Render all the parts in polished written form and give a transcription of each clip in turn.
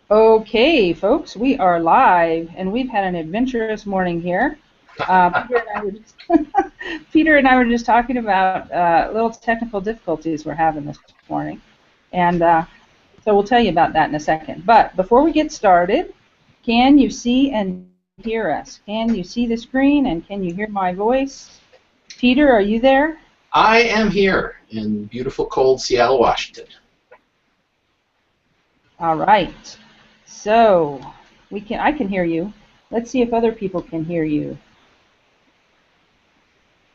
Okay, folks, we are live, and we've had an adventurous morning here. Peter and I were just talking about little technical difficulties we're having this morning, and so we'll tell you about that in a second. But before we get started, can you see and hear us? Can you see the screen, and can you hear my voice? Peter, are you there? I am here in beautiful, cold Seattle, Washington. All right. So I can hear you. Let's see if other people can hear you.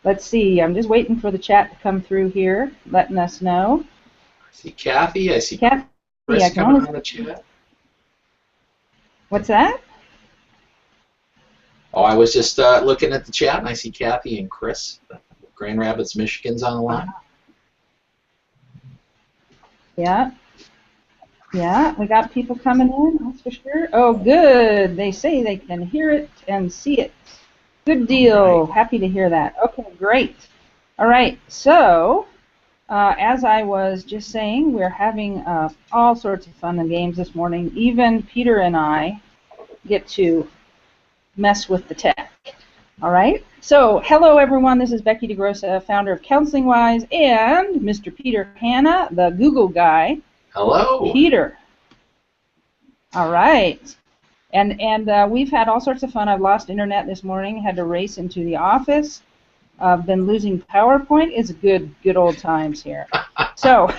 Let's see. I'm just waiting for the chat to come through here, letting us know. I see Kathy. I see Kathy, Chris coming on the chat. What's that? Oh, I was just looking at the chat, and I see Kathy and Chris. Grand Rapids, Michigan's on the line. Yeah. Yeah, we got people coming in, that's for sure. Oh, good. They say they can hear it and see it. Good deal. Right. Happy to hear that. Okay, great. All right, so as I was just saying, we're having all sorts of fun and games this morning. Even Peter and I get to mess with the tech. All right, so hello everyone, this is Becky DeGrossa, founder of CounselingWise, and Mr. Peter Hanna, the Google guy. Hello. Peter. All right. And we've had all sorts of fun. I've lost internet this morning, had to race into the office. I've been losing PowerPoint. It's good old times here. So.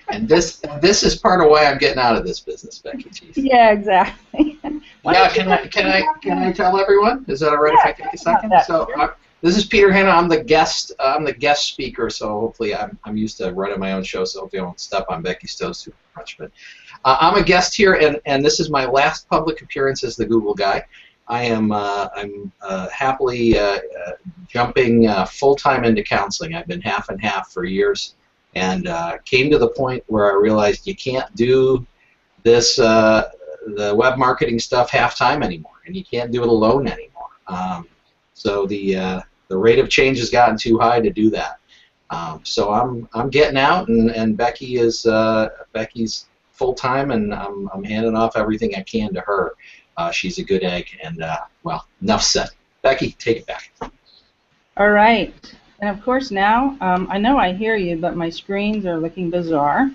And this is part of why I'm getting out of this business, Becky. Jeez. Yeah, exactly. Yeah, can I tell everyone? Is that all right if I take a second? So this is Peter Hanna. I'm the guest speaker, so hopefully I'm used to running my own show, so hopefully I won't step on Becky's toes too much. But I'm a guest here, and this is my last public appearance as the Google guy. I'm happily jumping full-time into counseling. I've been half and half for years, and came to the point where I realized you can't do this the web marketing stuff half-time anymore, and you can't do it alone anymore. So the rate of change has gotten too high to do that. So I'm getting out, and Becky is Becky's full-time, and I'm handing off everything I can to her. She's a good egg, and well, enough said. Becky, take it back. All right. And of course now, I know I hear you, but my screens are looking bizarre.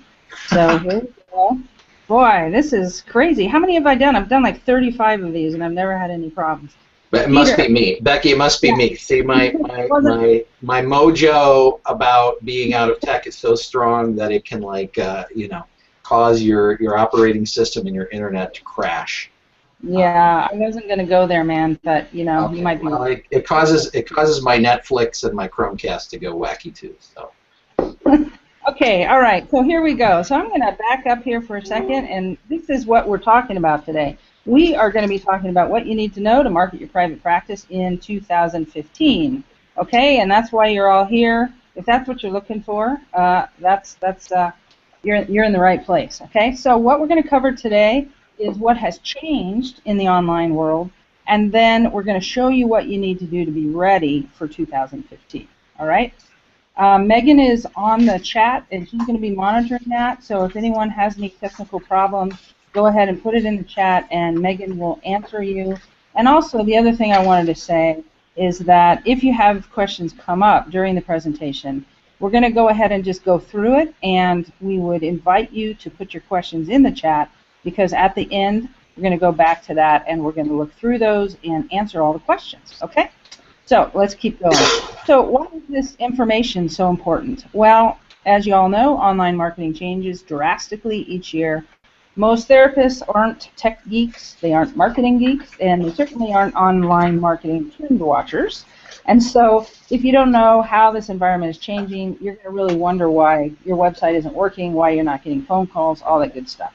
So here we go. Boy, this is crazy. How many have I done? I've done like 35 of these, and I've never had any problems. But it must be me. Becky, it must be me. See, my mojo about being out of tech is so strong that it can, like, you know, cause your operating system and your internet to crash. Yeah, I wasn't going to go there, man, but, you know, okay. You might be. Well, it causes my Netflix and my Chromecast to go wacky, too. So. Okay, all right, so here we go. So I'm going to back up here for a second, and this is what we're talking about today. We are going to be talking about what you need to know to market your private practice in 2015. Okay, and that's why you're all here. If that's what you're looking for, you're in the right place. Okay, so what we're going to cover today is what has changed in the online world, and then we're going to show you what you need to do to be ready for 2015. All right. Megan is on the chat, and she's going to be monitoring that. So if anyone has any technical problems, go ahead and put it in the chat, and Megan will answer you. And also, the other thing I wanted to say is that if you have questions come up during the presentation, we're going to go ahead and just go through it, and we would invite you to put your questions in the chat, because at the end, we're going to go back to that, and we're going to look through those and answer all the questions. Okay? So let's keep going. So why is this information so important? Well, as you all know, online marketing changes drastically each year. Most therapists aren't tech geeks, they aren't marketing geeks, and they certainly aren't online marketing trend watchers. And so if you don't know how this environment is changing, you're going to really wonder why your website isn't working, why you're not getting phone calls, all that good stuff.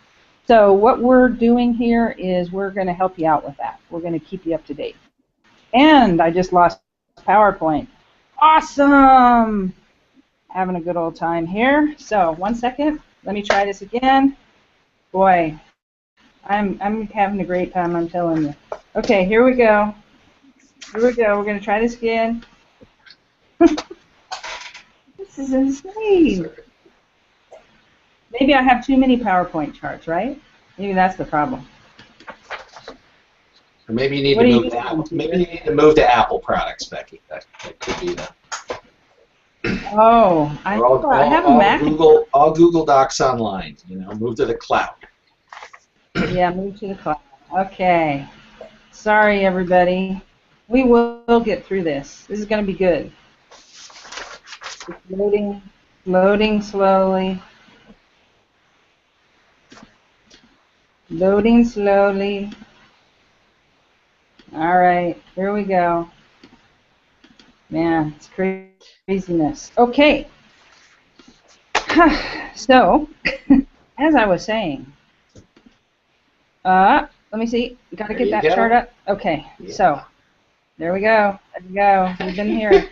So what we're doing here is we're going to help you out with that. We're going to keep you up to date. And I just lost PowerPoint. Awesome! Having a good old time here. So, one second. Let me try this again. Boy, I'm having a great time, I'm telling you. Okay, here we go. Here we go. We're going to try this again. This is insane. Maybe I have too many PowerPoint charts, right? Maybe that's the problem. Or maybe you need to move to Apple. Maybe you need to move to Apple products, Becky. That could be the. Oh, I have a Mac. All Google Docs online. You know, move to the cloud. Yeah, move to the cloud. Okay. Sorry, everybody. We will get through this. This is going to be good. It's loading slowly. Loading slowly. All right, here we go. Man, it's craziness. Okay. So, as I was saying, let me see. Got to get that chart up. Okay. Yeah. So, there we go. There we go. We've been here.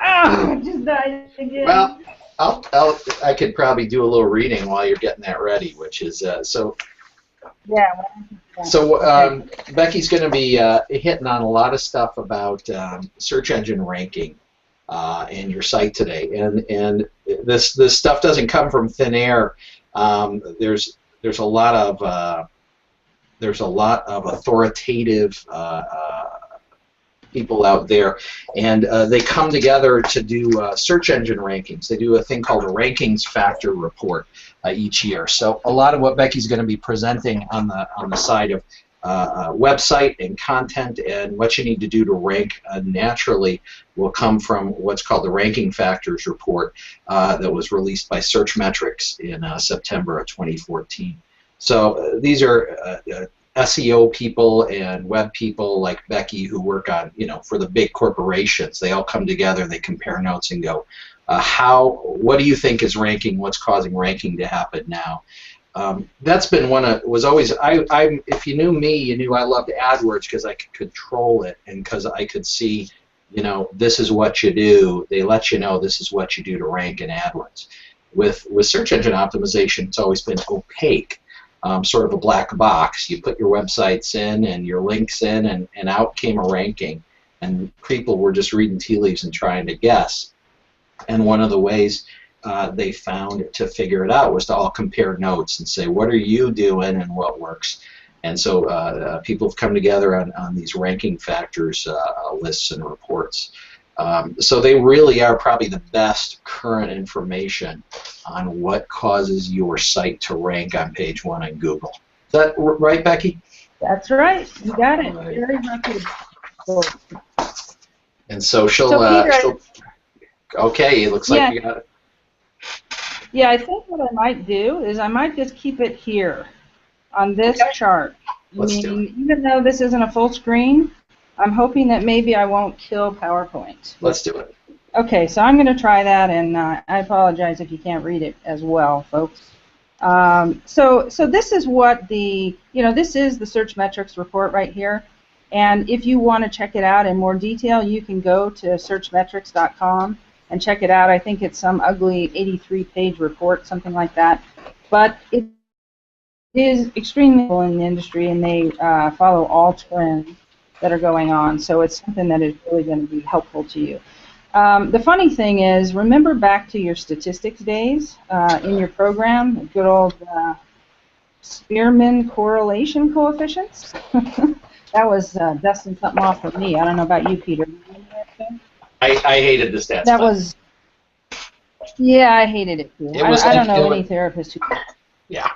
Oh, just died again. Well, I could probably do a little reading while you're getting that ready, which is so. Yeah. So Becky's going to be hitting on a lot of stuff about search engine ranking in your site today, and this stuff doesn't come from thin air. There's a lot of authoritative people out there, and they come together to do search engine rankings. They do a thing called a rankings factor report each year. So a lot of what Becky's going to be presenting on the side of website and content and what you need to do to rank naturally will come from what's called the Ranking Factors report that was released by Searchmetrics in September of 2014. So these are SEO people and web people like Becky who work on, for the big corporations. They all come together, they compare notes and go, what do you think is ranking? What's causing ranking to happen now? That's been if you knew me, you knew I loved AdWords because I could control it and because I could see, this is what you do. They let you know this is what you do to rank in AdWords. With search engine optimization, it's always been opaque. Sort of a black box. You put your websites in and your links in, and out came a ranking. And people were just reading tea leaves and trying to guess. And one of the ways they found to figure it out was to all compare notes and say, what are you doing and what works? And so people have come together on these ranking factors lists and reports. So they really are probably the best current information on what causes your site to rank on page 1 in Google. Is that right, Becky? That's right. You got it. Right. Very reputable. And so she'll okay, it looks like you got it. Yeah, I think what I might do is I might just keep it here on this chart. Let's do it. Even though this isn't a full screen, I'm hoping that maybe I won't kill PowerPoint. Let's do it. Okay, so I'm going to try that, and I apologize if you can't read it as well, folks. So this is what this is the Searchmetrics report right here. And if you want to check it out in more detail, you can go to searchmetrics.com and check it out. I think it's some ugly 83-page report, something like that. But it is extremely cool in the industry, and they follow all trends that are going on. So it's something that is really going to be helpful to you. The funny thing is, remember back to your statistics days in your program, good old Spearman correlation coefficients? That was dusting something off for me. I don't know about you, Peter. I hated the stats. That was, yeah, I hated it too. I don't know any therapist who. Yeah.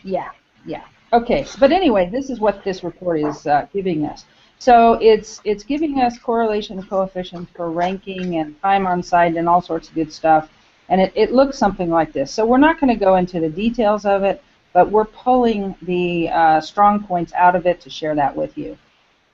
Yeah, yeah. Okay, but anyway, this is what this report is giving us. So it's giving us correlation coefficients for ranking and time on site and all sorts of good stuff, and it looks something like this. So we're not going to go into the details of it, but we're pulling the strong points out of it to share that with you.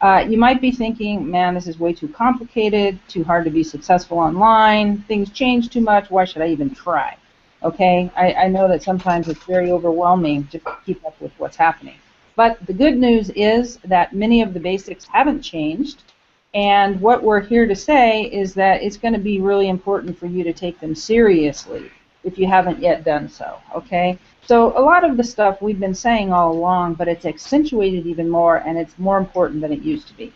You might be thinking, man, this is way too complicated, too hard to be successful online, things change too much, why should I even try? Okay, I know that sometimes it's very overwhelming to keep up with what's happening. But the good news is that many of the basics haven't changed, and what we're here to say is that it's going to be really important for you to take them seriously if you haven't yet done so, okay? So a lot of the stuff we've been saying all along, but it's accentuated even more, and it's more important than it used to be.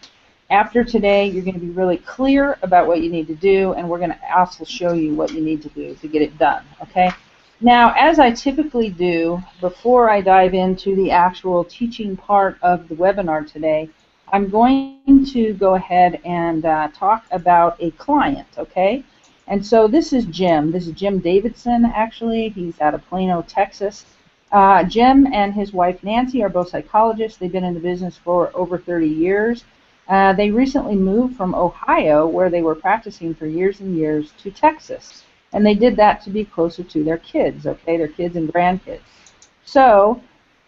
After today, you're going to be really clear about what you need to do, and we're going to also show you what you need to do to get it done, okay? Now, as I typically do, before I dive into the actual teaching part of the webinar today, I'm going to go ahead and talk about a client, okay? And so this is Jim. This is Jim Davidson, actually. He's out of Plano, Texas. Jim and his wife Nancy are both psychologists. They've been in the business for over 30 years. They recently moved from Ohio, where they were practicing for years and years, to Texas. And they did that to be closer to their kids, okay, their kids and grandkids. So,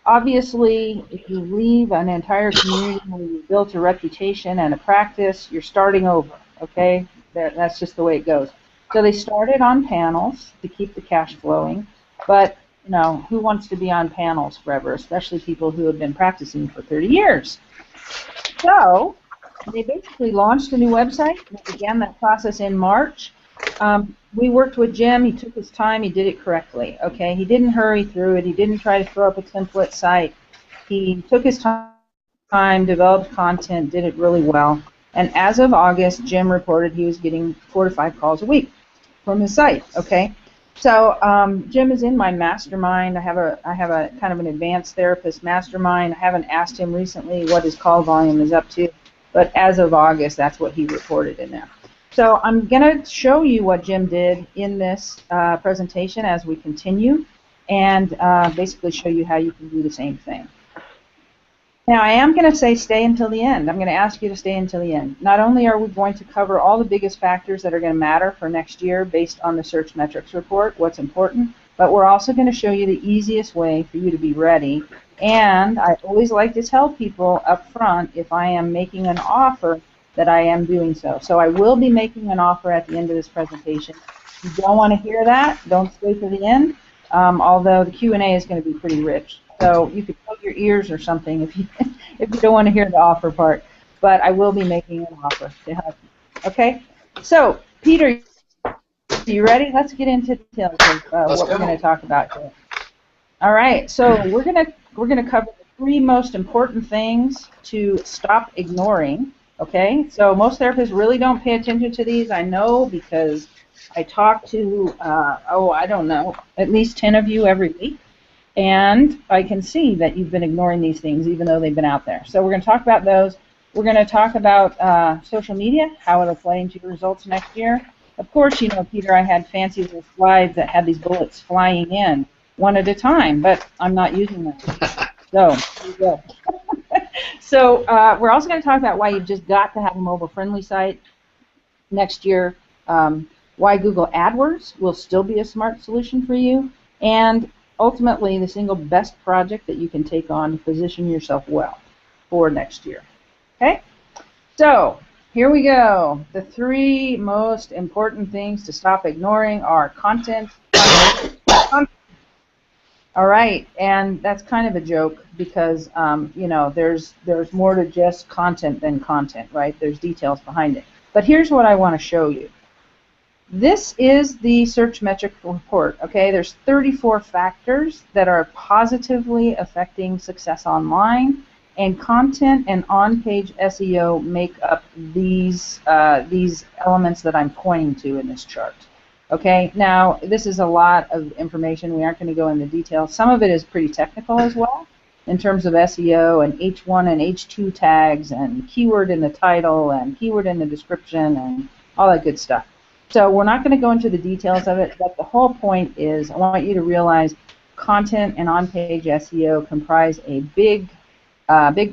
obviously, if you leave an entire community where you built a reputation and a practice, you're starting over, okay? That's just the way it goes. So they started on panels to keep the cash flowing, but you know, who wants to be on panels forever, especially people who have been practicing for 30 years? So they basically launched a new website. They began that process in March. We worked with Jim. He took his time. He did it correctly. Okay, he didn't hurry through it. He didn't try to throw up a template site. He took his time, developed content, did it really well. And as of August, Jim reported he was getting 4 to 5 calls a week from his site. Okay, so Jim is in my mastermind. I have a kind of an advanced therapist mastermind. I haven't asked him recently what his call volume is up to, but as of August, that's what he reported in there. So I'm going to show you what Jim did in this presentation as we continue, and basically show you how you can do the same thing. Now, I am going to say stay until the end. I'm going to ask you to stay until the end. Not only are we going to cover all the biggest factors that are going to matter for next year based on the Search Metrics report, what's important, but we're also going to show you the easiest way for you to be ready. And I always like to tell people up front if I am making an offer that I am doing so. So I will be making an offer at the end of this presentation. If you don't want to hear that, don't stay to the end, although the Q&A is going to be pretty rich. So you could plug your ears or something if you don't want to hear the offer part. But I will be making an offer to help you. Okay? So, Peter, are you ready? Let's get into details of what we're going to talk about here. All right. So we're going to cover the 3 most important things to stop ignoring. Okay? So most therapists really don't pay attention to these. I know because I talk to I don't know, at least 10 of you every week. And I can see that you've been ignoring these things even though they've been out there. So we're going to talk about those. We're going to talk about social media, how it'll play into your results next year. Of course, you know, Peter, I had fancy little slides that had these bullets flying in one at a time, but I'm not using them. So, here you go. So we're also going to talk about why you've just got to have a mobile-friendly site next year, why Google AdWords will still be a smart solution for you, and ultimately, the single best project that you can take on to position yourself well for next year. Okay? So, here we go. The 3 most important things to stop ignoring are content. All right, and that's kind of a joke because, you know, there's more to just content than content, right? There's details behind it. But here's what I want to show you. This is the Search Metric report, okay? There's 34 factors that are positively affecting success online, and content and on-page SEO make up these elements that I'm pointing to in this chart. Okay, now this is a lot of information. We aren't going to go into detail. Some of it is pretty technical as well in terms of SEO and H1 and H2 tags and keyword in the title and keyword in the description and all that good stuff. So we're not going to go into the details of it, but the whole point is I want you to realize content and on-page SEO comprise a big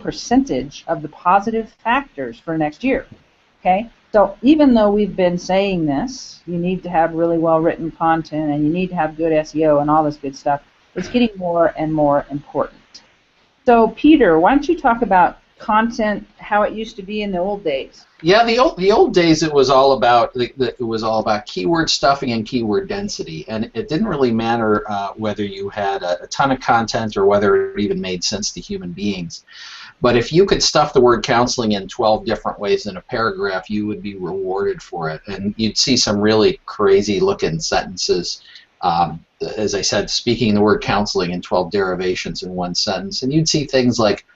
percentage of the positive factors for next year. Okay? So even though we've been saying this, you need to have really well-written content and you need to have good SEO and all this good stuff, it's getting more and more important. So Peter, why don't you talk about content, how it used to be in the old days? Yeah, the old days it was all about keyword stuffing and keyword density, and it didn't really matter whether you had a ton of content or whether it even made sense to human beings. But if you could stuff the word counseling in 12 different ways in a paragraph, you would be rewarded for it, and you'd see some really crazy-looking sentences. As I said, speaking the word counseling in 12 derivations in one sentence, and you'd see things like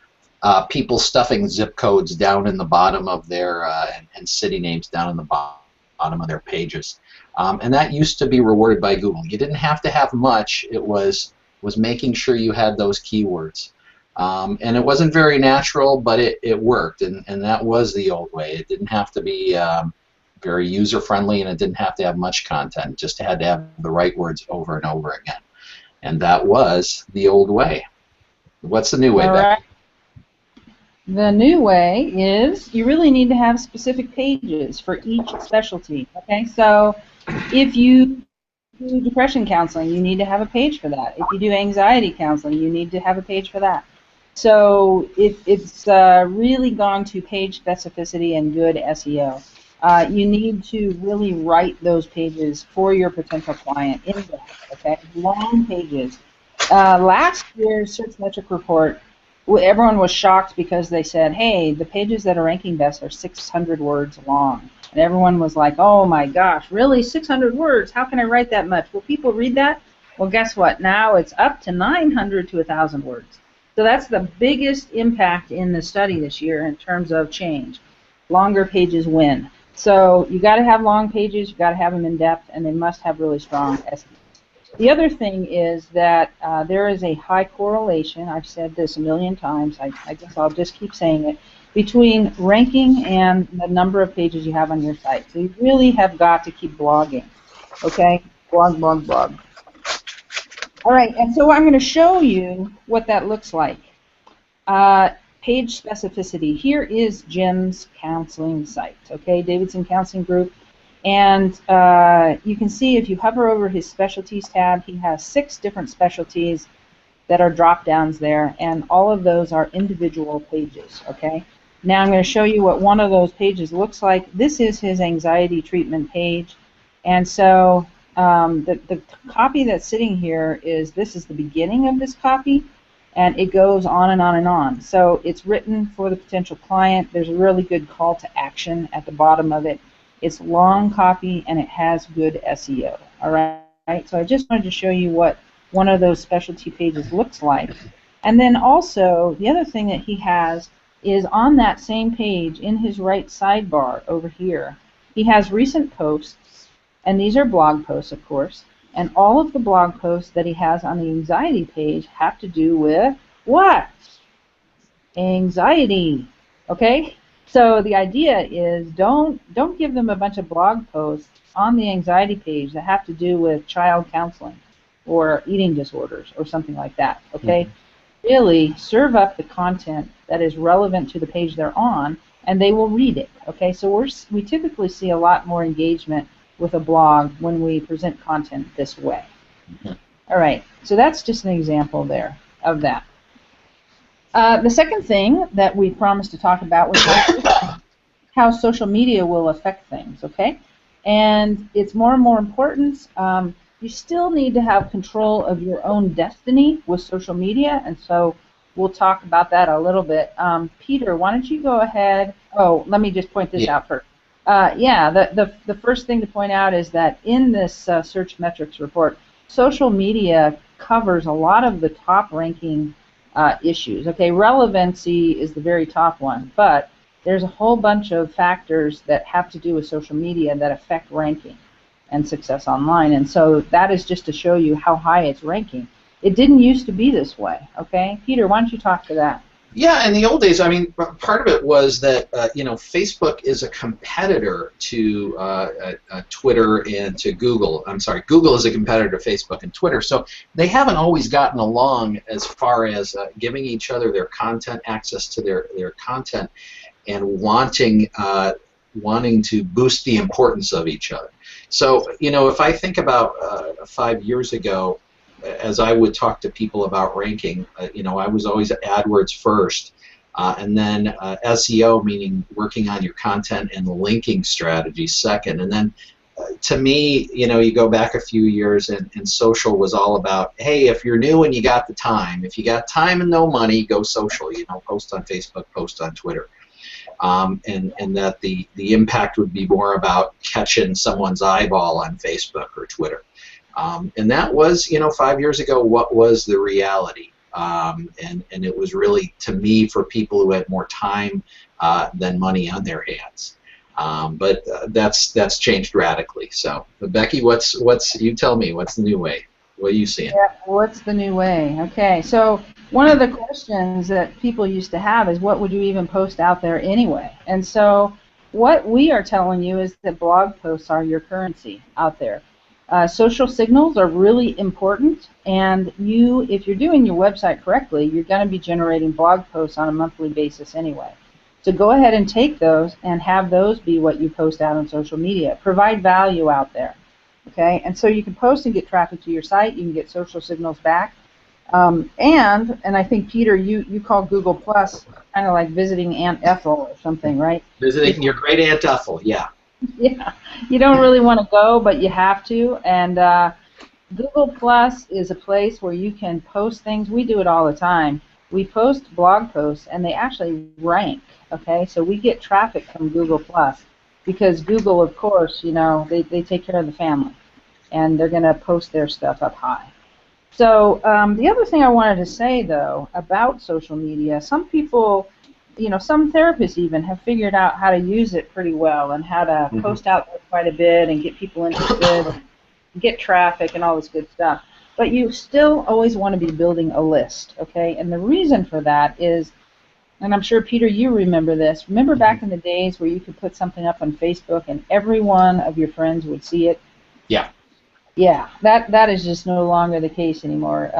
people stuffing zip codes down in the bottom of their and city names down in the bottom of their pages. And that used to be rewarded by Google. You didn't have to have much. It was making sure you had those keywords. And it wasn't very natural, but it worked, and that was the old way. It didn't have to be very user-friendly, and it didn't have to have much content. It just had to have the right words over and over again. And that was the old way. What's the new way, Becky? The new way is you really need to have specific pages for each specialty. Okay, so if you do depression counseling, you need to have a page for that. If you do anxiety counseling, you need to have a page for that. So it's really gone to page specificity and good SEO. You need to really write those pages for your potential client in depth. Okay, long pages. Last year's Searchmetric report, everyone was shocked because they said, hey, the pages that are ranking best are 600 words long. And everyone was like, oh my gosh, really, 600 words? How can I write that much? Will people read that? Well, guess what? Now it's up to 900 to 1,000 words. So that's the biggest impact in the study this year in terms of change. Longer pages win. So you got to have long pages, you got to have them in depth, and they must have really strong SEO. The other thing is that there is a high correlation, I've said this a million times, I guess I'll just keep saying it, between ranking and the number of pages you have on your site. So you really have got to keep blogging, okay? Blog, blog, blog. All right, and so I'm going to show you what that looks like. Page specificity. Here is Jim's counseling site, okay? Davidson Counseling Group. And you can see if you hover over his specialties tab, he has 6 different specialties that are drop downs there, and all of those are individual pages, okay? Now I'm going to show you what one of those pages looks like. This is his anxiety treatment page, and so the copy that's sitting here is, this is the beginning of this copy, and it goes on and on and on. So it's written for the potential client. There's a really good call to action at the bottom of it. It's long copy, and it has good SEO. All right. So I just wanted to show you what one of those specialty pages looks like. And then also, the other thing that he has is on that same page, in his right sidebar over here, he has recent posts, and these are blog posts, of course. And all of the blog posts that he has on the anxiety page have to do with what? Anxiety. Okay? So the idea is don't give them a bunch of blog posts on the anxiety page that have to do with child counseling or eating disorders or something like that. Okay? Mm-hmm. Really serve up the content that is relevant to the page they're on, and they will read it. Okay? So we typically see a lot more engagement with a blog when we present content this way. Mm-hmm. All right. So that's just an example there of that. The second thing that we promised to talk about was how social media will affect things, okay? And it's more and more important. You still need to have control of your own destiny with social media, and so we'll talk about that a little bit. Peter, why don't you go ahead? Oh, let me just point this out first. The first thing to point out is that in this Searchmetrics report, social media covers a lot of the top ranking issues. Okay, relevancy is the very top one, but there's a whole bunch of factors that have to do with social media that affect ranking and success online, and so that is just to show you how high it's ranking. It didn't used to be this way, okay? Peter, why don't you talk to that? Yeah, in the old days, I mean, part of it was that Facebook is a competitor to Twitter and to Google. I'm sorry, Google is a competitor to Facebook and Twitter. So they haven't always gotten along as far as giving each other their content, access to their content, and wanting to boost the importance of each other. So if I think about 5 years ago, as I would talk to people about ranking, I was always AdWords first, and then SEO, meaning working on your content and linking strategy, second. And then to me, you go back a few years, and social was all about, hey, if you're new and you got the time, if you got time and no money, go social. Post on Facebook, post on Twitter. And that the impact would be more about catching someone's eyeball on Facebook or Twitter. And that was, 5 years ago, what was the reality. and it was really, to me, for people who had more time than money on their hands. But that's changed radically. So, Becky, you tell me, what's the new way? What are you seeing? Yeah, what's the new way? Okay, so one of the questions that people used to have is, what would you even post out there anyway? And so what we are telling you is that blog posts are your currency out there. Social signals are really important, and if you're doing your website correctly, you're going to be generating blog posts on a monthly basis anyway. So go ahead and take those and have those be what you post out on social media. Provide value out there. Okay, and so you can post and get traffic to your site. You can get social signals back, and I think, Peter, you call Google Plus kind of like visiting Aunt Ethel or something, right? Visiting your great Aunt Ethel, yeah. Yeah, you don't really want to go, but you have to. And Google Plus is a place where you can post things. We do it all the time. We post blog posts, and they actually rank. Okay, so we get traffic from Google Plus. Because Google, of course, they take care of the family, and they're going to post their stuff up high. So the other thing I wanted to say, though, about social media, some people, some therapists even have figured out how to use it pretty well and how to post out there quite a bit and get people interested and get traffic and all this good stuff. But you still always want to be building a list, okay? And the reason for that is, and I'm sure, Peter, you remember this. Remember back in the days where you could put something up on Facebook and every one of your friends would see it? Yeah. Yeah, that is just no longer the case anymore.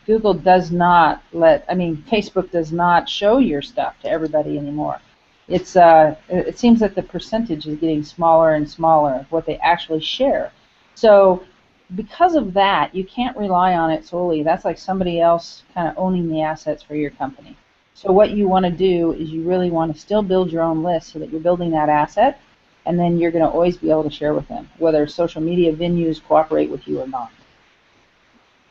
Google does not Facebook does not show your stuff to everybody anymore. It seems that the percentage is getting smaller and smaller of what they actually share. So because of that, you can't rely on it solely. That's like somebody else kind of owning the assets for your company. So what you want to do is you really want to still build your own list so that you're building that asset, and then you're going to always be able to share with them, whether social media venues cooperate with you or not.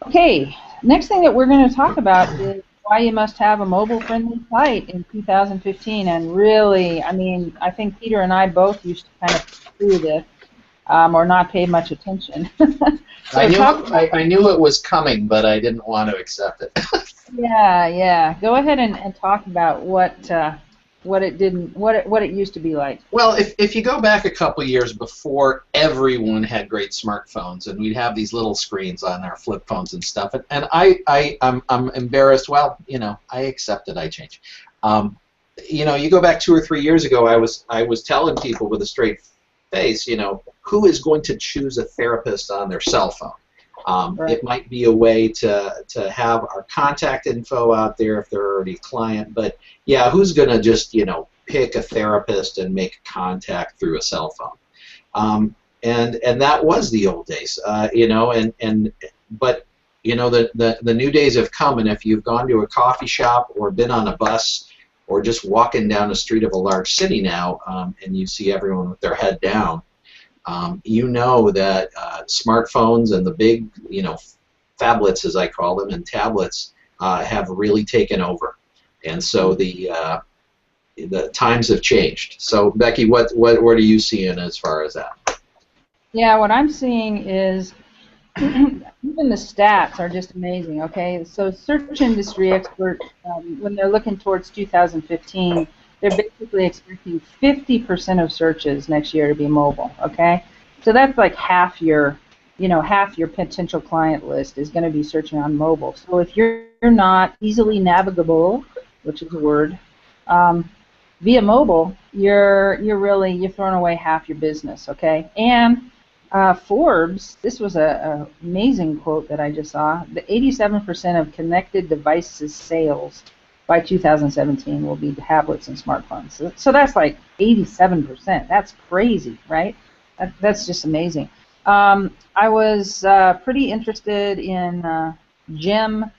Okay, next thing that we're going to talk about is why you must have a mobile-friendly site in 2015. And really, I think Peter and I both used to kind of do this or not pay much attention. I knew it was coming, but I didn't want to accept it. Yeah. Go ahead and talk about what it used to be like. Well, if you go back a couple years before everyone had great smartphones, and we'd have these little screens on our flip phones and stuff, and I'm embarrassed. Well, I accept it. I change. You go back 2 or 3 years ago, I was telling people with a straight face, who is going to choose a therapist on their cell phone? Right. It might be a way to have our contact info out there if they're already a client, but yeah, who's going to just pick a therapist and make contact through a cell phone? And that was the old days, but the new days have come, and if you've gone to a coffee shop or been on a bus or just walking down the street of a large city now, and you see everyone with their head down, that smartphones and the big, phablets, as I call them, and tablets have really taken over, and so the times have changed. So, Becky, what are you seeing as far as that? Yeah, what I'm seeing is even the stats are just amazing. Okay, so search industry experts, when they're looking towards 2015. They're basically expecting 50% of searches next year to be mobile, okay? So that's like half your potential client list is going to be searching on mobile. So if you're not easily navigable, which is a word, via mobile, you're throwing away half your business, okay? And Forbes, this was an amazing quote that I just saw, the 87% of connected devices sales by 2017 will be tablets and smartphones. So that's like 87%. That's crazy, right? That's just amazing. I was pretty interested in Jim.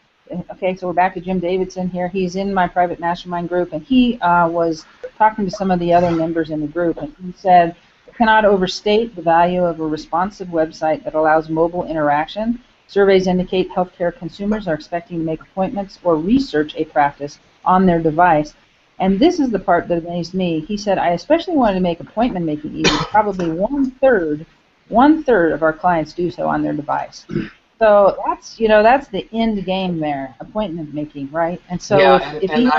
Okay, so we're back to Jim Davidson here. He's in my private mastermind group, and he was talking to some of the other members in the group, and he said, I cannot overstate the value of a responsive website that allows mobile interaction. Surveys indicate healthcare consumers are expecting to make appointments or research a practice on their device. And this is the part that amazed me. He said, I especially wanted to make appointment making easy. Probably one third of our clients do so on their device. So that's that's the end game there, appointment making, right? And so Yeah, if and you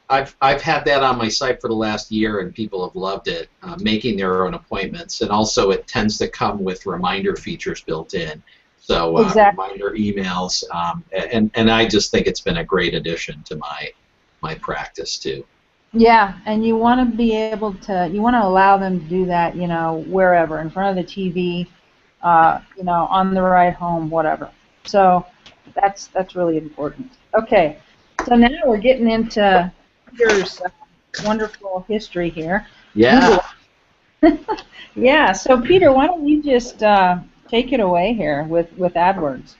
I've had that on my site for the last year, and people have loved it, making their own appointments, and also it tends to come with reminder features built in, so exactly. reminder emails, and I just think it's been a great addition to my practice too. Yeah, and you want to be able to, you want to allow them to do that, wherever, in front of the TV, on the ride home, whatever. So that's really important. Okay, so now we're getting into Peter's wonderful history here. Yeah. Yeah. So Peter, why don't you just take it away here with AdWords?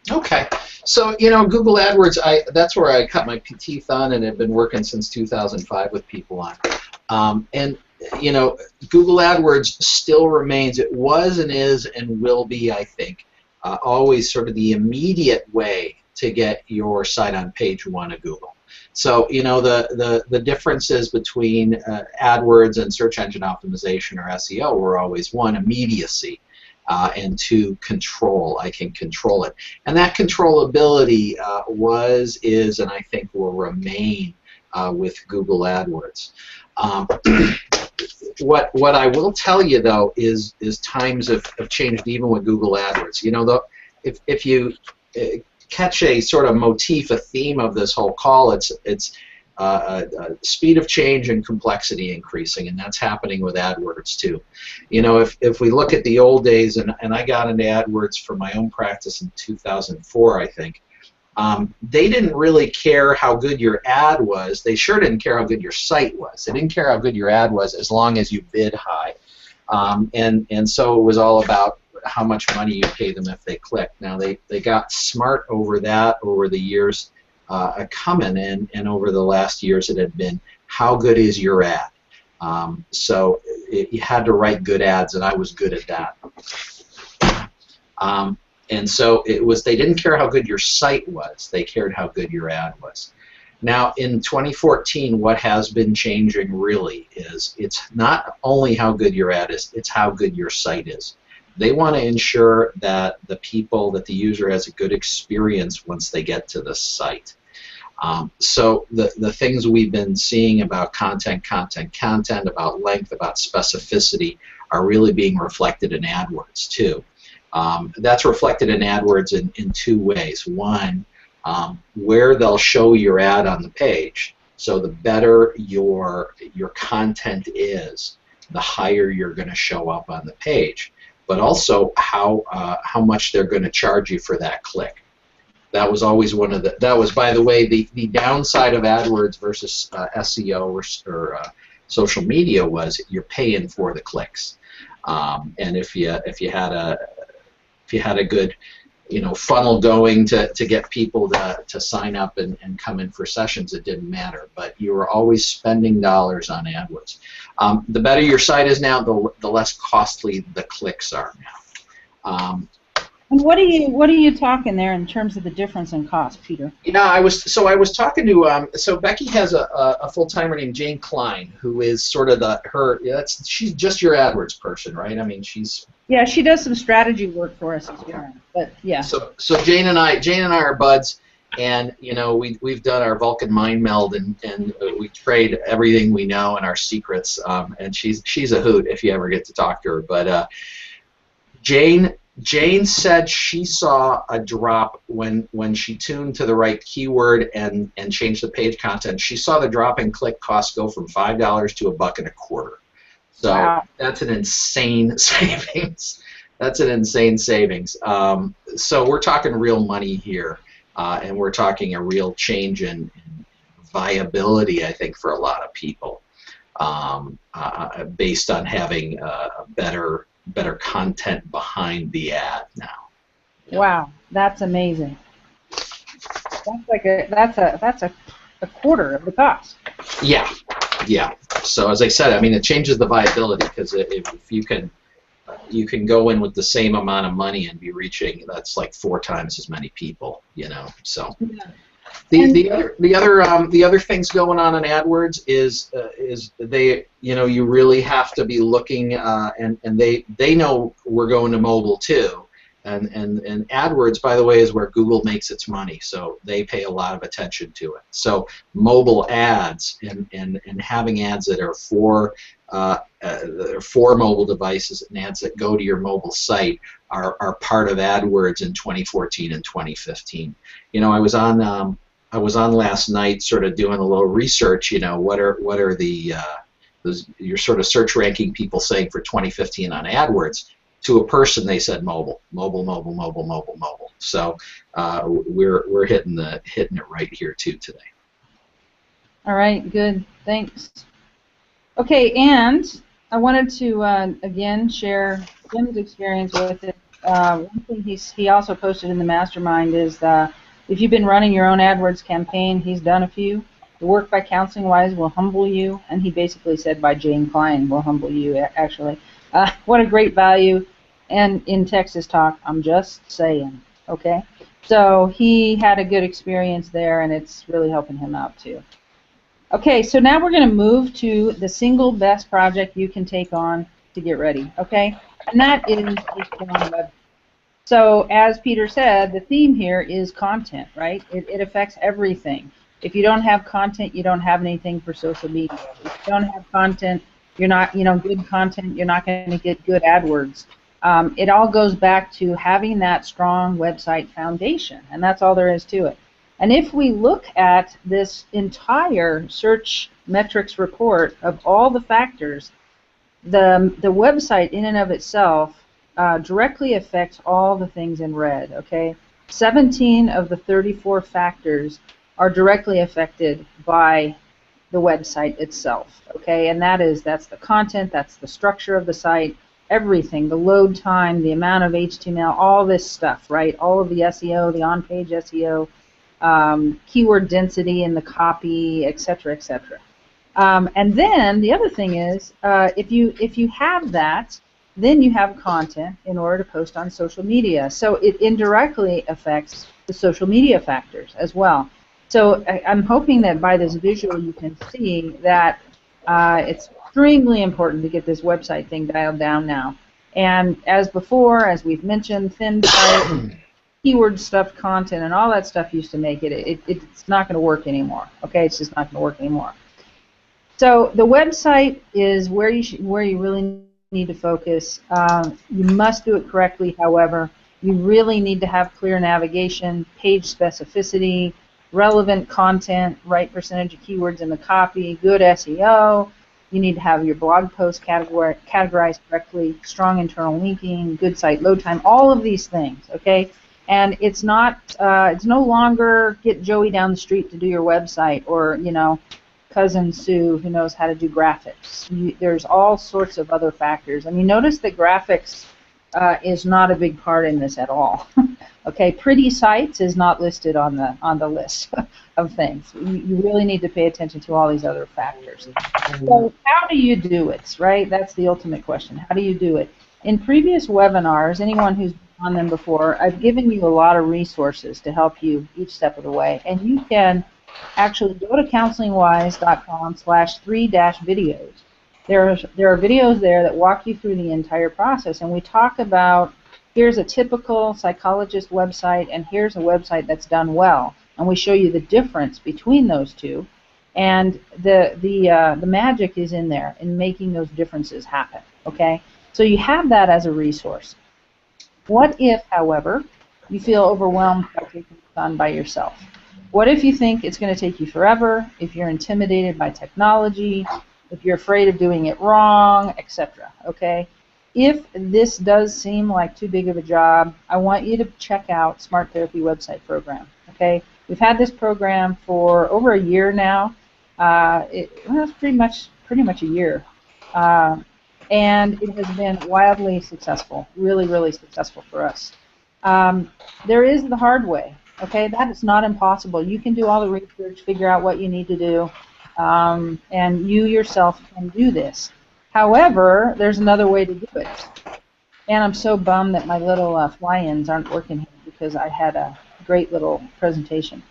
Okay. So, Google AdWords, that's where I cut my teeth on and have been working since 2005 with people on. And, Google AdWords still remains, it was and is and will be, I think, always sort of the immediate way to get your site on page one of Google. So, the differences between AdWords and search engine optimization or SEO were always, one, immediacy. And two, control. I can control it. And that controllability was, is, and I think will remain with Google AdWords. What I will tell you, though, is times have changed even with Google AdWords. If you catch a sort of motif, a theme of this whole call, it's speed of change and complexity increasing, and that's happening with AdWords too. If we look at the old days, and I got into AdWords for my own practice in 2004, I think, they didn't really care how good your ad was. They sure didn't care how good your site was. They didn't care how good your ad was as long as you bid high. And so it was all about how much money you pay them if they click. Now they got smart over that over the years coming, and over the last years it had been, how good is your ad? So you had to write good ads, and I was good at that. And so it was, they didn't care how good your site was, they cared how good your ad was. Now in 2014, what has been changing really is, it's not only how good your ad is, it's how good your site is. They want to ensure that the user has a good experience once they get to the site. So the things we've been seeing about content, about length, about specificity are really being reflected in AdWords too. That's reflected in AdWords in two ways. One, where they'll show your ad on the page. So the better your content is, the higher you're going to show up on the page. But also how much they're going to charge you for that click. That was always one of that was, by the way, the downside of AdWords versus SEO or social media was you're paying for the clicks. And if you had a good funnel going to get people to sign up and come in for sessions, it didn't matter. But you were always spending dollars on AdWords. The better your site is now, the less costly the clicks are now. And what are you talking there in terms of the difference in cost, Peter? I was talking to so Becky has a full timer named Jane Klein, who is sort of she's just your AdWords person, right? I mean, yeah, she does some strategy work for us as well, but yeah. So Jane and I are buds, and we've done our Vulcan mind meld, and we trade everything we know and our secrets, and she's a hoot if you ever get to talk to her. But Jane said she saw a drop when she tuned to the right keyword and changed the page content. She saw the drop in click cost go from $5 to $1.25. So wow. That's an insane savings. That's an insane savings. So we're talking real money here, and we're talking a real change in viability, I think, for a lot of people, based on having a better content behind the ad now. Wow, that's amazing. That's a quarter of the cost. Yeah. So as I said, I mean, it changes the viability, because if you can go in with the same amount of money and be reaching, that's like 4 times as many people, So yeah. The other things going on in AdWords is they you really have to be looking, and they know we're going to mobile too, And AdWords, by the way, is where Google makes its money, so they pay a lot of attention to it. So mobile ads and having ads that are for mobile devices and ads that go to your mobile site are part of AdWords in 2014 and 2015. You know, I was on last night, sort of doing a little research. You know, what are the your sort of search ranking people saying for 2015 on AdWords? To a person, they said mobile. So we're hitting it right here too today. All right, good. Thanks. Okay, and I wanted to again share Jim's experience with it. One thing he also posted in the mastermind is if you've been running your own AdWords campaign, he's done a few. The work by Counseling Wise will humble you, and he basically said by Jane Klein will humble you, actually. What a great value. And in Texas Talk, I'm just saying, okay? So he had a good experience there, and it's really helping him out too. Okay, so now we're going to move to the single best project you can take on to get ready, okay? And that is a strong web. So as Peter said, the theme here is content, right? It affects everything. If you don't have content, you don't have anything for social media. If you don't have content, you're not, good content, you're not going to get good AdWords. It all goes back to having that strong website foundation, and that's all there is to it. And if we look at this entire search metrics report of all the factors, the website in and of itself directly affects all the things in red, okay? 17 of the 34 factors are directly affected by the website itself, okay? And that's the content, that's the structure of the site, everything, the load time, the amount of HTML, all this stuff, right? All of the SEO, the on-page SEO, keyword density in the copy, etc., etc. And then the other thing is, if you have that, then you have content in order to post on social media. So it indirectly affects the social media factors as well. So I'm hoping that by this visual you can see that it's extremely important to get this website thing dialed down now. And as before, as we've mentioned, thin site, keyword stuffed content, and all that stuff used to make it's not going to work anymore. Okay, it's just not going to work anymore. So the website is where you really need to focus. You must do it correctly, however. You really need to have clear navigation, page specificity, relevant content, right percentage of keywords in the copy, good SEO. You need to have your blog post categorized correctly, strong internal linking, good site load time, all of these things, okay? And it's no longer get Joey down the street to do your website, or, cousin Sue who knows how to do graphics. There's all sorts of other factors. I mean, notice that graphics is not a big part in this at all. Okay, pretty sites is not listed on the list of things. You really need to pay attention to all these other factors. So how do you do it, right? That's the ultimate question. How do you do it? In previous webinars, anyone who's on them before, I've given you a lot of resources to help you each step of the way, and you can actually go to counselingwise.com/3-videos. There are videos there that walk you through the entire process, and we talk about, here's a typical psychologist website, and here's a website that's done well, and we show you the difference between those two, and the magic is in there in making those differences happen. Okay, so you have that as a resource. What if, however, you feel overwhelmed by taking this on by yourself? What if you think it's going to take you forever, if you're intimidated by technology, if you're afraid of doing it wrong, etc., okay? If this does seem like too big of a job, I want you to check out Smart Therapy website program, okay? We've had this program for over a year now. It's pretty much a year. And it has been wildly successful, really, really successful for us. There is the hard way, okay? That is not impossible. You can do all the research, figure out what you need to do, and you yourself can do this. However, there's another way to do it. And I'm so bummed that my little fly-ins aren't working here because I had a great little presentation.